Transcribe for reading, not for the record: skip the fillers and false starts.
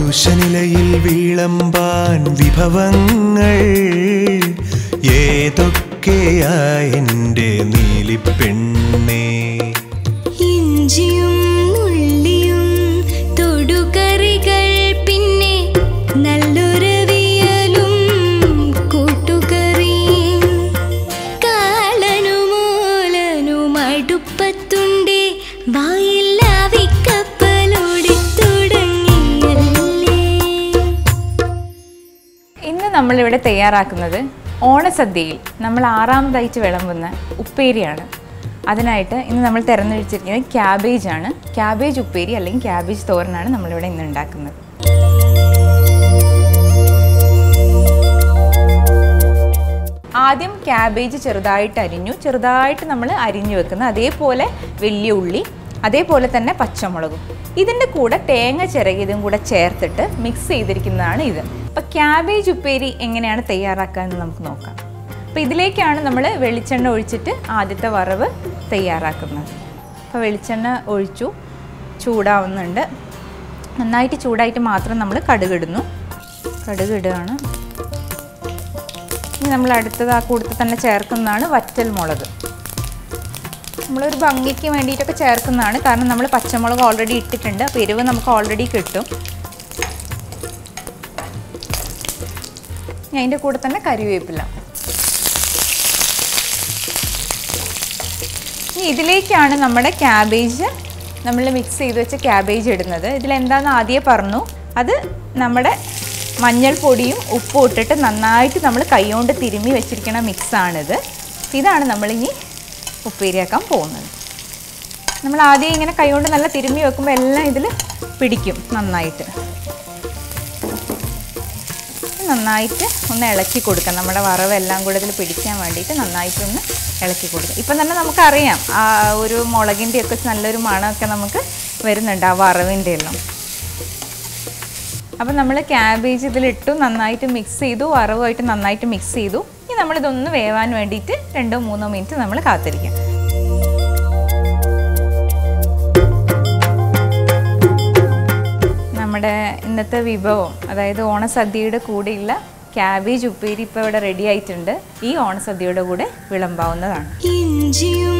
പരുഷനിലയിൽ വിളമ്പാൻ വിഭവങ്ങൾ ഏതൊക്കെയാ എൻ്റെ നീലിപ്പെണ്ണേ. ഇഞ്ചിയും ഉള്ളിയും തൊടുകറികൾ, പിന്നെ നല്ലൊരവിയലും കൂട്ടുകറിയും. കാളനുമൂലനും അടുപ്പത്തുണ്ടേ, വായില്ലാവിക്കപ്പലോടി തുടങ്ങിയല്ലേ. ഇന്ന് നമ്മളിവിടെ തയ്യാറാക്കുന്നത് ഓണസദ്യയിൽ നമ്മൾ ആറാമതായിട്ട് വിളമ്പുന്ന ഉപ്പേരിയാണ്. അതിനായിട്ട് ഇന്ന് നമ്മൾ തിരഞ്ഞെടുത്തിരിക്കുന്നത് ക്യാബേജ് ആണ്. ക്യാബേജ് ഉപ്പേരി അല്ലെങ്കിൽ ക്യാബേജ് തോരനാണ് നമ്മളിവിടെ ഇന്ന് ഉണ്ടാക്കുന്നത്. ആദ്യം ക്യാബേജ് ചെറുതായിട്ട് നമ്മൾ അരിഞ്ഞു വെക്കുന്ന അതേപോലെ വലിയ ഉള്ളി, അതേപോലെ തന്നെ പച്ചമുളകും, ഇതിൻ്റെ കൂടെ തേങ്ങ ചിരകിയതും കൂടെ ചേർത്തിട്ട് മിക്സ് ചെയ്തിരിക്കുന്നതാണ് ഇത്. അപ്പോൾ ക്യാബേജ് ഉപ്പേരി എങ്ങനെയാണ് തയ്യാറാക്കുക എന്ന് നമുക്ക് നോക്കാം. അപ്പോൾ ഇതിലേക്കാണ് നമ്മൾ വെളിച്ചെണ്ണ ഒഴിച്ചിട്ട് ആദ്യത്തെ വറവ് തയ്യാറാക്കുന്നത്. അപ്പോൾ വെളിച്ചെണ്ണ ഒഴിച്ചു, ചൂടാവുന്നുണ്ട്. നന്നായിട്ട് ചൂടായിട്ട് മാത്രം നമ്മൾ കടുകിടുന്നു. കടുകിടുകയാണ്. ഇനി നമ്മൾ അടുത്തത് ആ കൂട്ടത്തിൽ തന്നെ ചേർക്കുന്നതാണ് വറ്റൽ മുളക്. നമ്മളൊരു ഭംഗിക്ക് വേണ്ടിയിട്ടൊക്കെ ചേർക്കുന്നതാണ്, കാരണം നമ്മൾ പച്ചമുളക് ഓൾറെഡി ഇട്ടിട്ടുണ്ട്. അപ്പോൾ എരിവ് നമുക്ക് ഓൾറെഡി കിട്ടും. അതിൻ്റെ കൂടെ തന്നെ കറിവേപ്പില. ഇനി ഇതിലേക്കാണ് നമ്മുടെ ക്യാബേജ്, നമ്മൾ മിക്സ് ചെയ്ത് വെച്ച ക്യാബേജ് ഇടുന്നത്. ഇതിലെന്താണെന്ന് ആദ്യമേ പറഞ്ഞു, അത് നമ്മുടെ മഞ്ഞൾപ്പൊടിയും ഉപ്പും ഇട്ടിട്ട് നന്നായിട്ട് നമ്മൾ കൈകൊണ്ട് തിരുമ്മി വെച്ചിരിക്കുന്ന മിക്സാണിത്. ഇതാണ് നമ്മളിനി ഉപ്പേരിയാക്കാൻ പോകുന്നത്. നമ്മൾ ആദ്യം ഇങ്ങനെ കൈകൊണ്ട് നല്ല തിരുമ്മി വെക്കുമ്പോൾ എല്ലാം ഇതിൽ പിടിക്കും നന്നായിട്ട്. നന്നായിട്ട് ഒന്ന് ഇളക്കി കൊടുക്കാം. നമ്മുടെ വറവെല്ലാം കൂടെ ഇതിൽ പിടിക്കാൻ വേണ്ടിയിട്ട് നന്നായിട്ടൊന്ന് ഇളക്കി കൊടുക്കാം. ഇപ്പം തന്നെ നമുക്കറിയാം ആ ഒരു മുളകിൻ്റെയൊക്കെ നല്ലൊരു മണമൊക്കെ നമുക്ക് വരുന്നുണ്ട് ആ വറവിൻ്റെ എല്ലാം. അപ്പം നമ്മൾ ക്യാബേജ് ഇതിലിട്ടു, നന്നായിട്ട് മിക്സ് ചെയ്തു, വറവുമായിട്ട് നന്നായിട്ട് മിക്സ് ചെയ്തു. ഇനി നമ്മളിതൊന്ന് വേവാൻ വേണ്ടിയിട്ട് 2-3 മിനിറ്റ് നമ്മൾ കാത്തിരിക്കാം. നമ്മുടെ ഇന്നത്തെ വിഭവം, അതായത് ഓണസദ്യയുടെ കൂടെയുള്ള ക്യാബേജ് ഉപ്പേരി ഇപ്പോൾ ഇവിടെ റെഡി ആയിട്ടുണ്ട്. ഈ ഓണസദ്യയുടെ കൂടെ വിളമ്പാവുന്നതാണ്. ഇഞ്ചിയും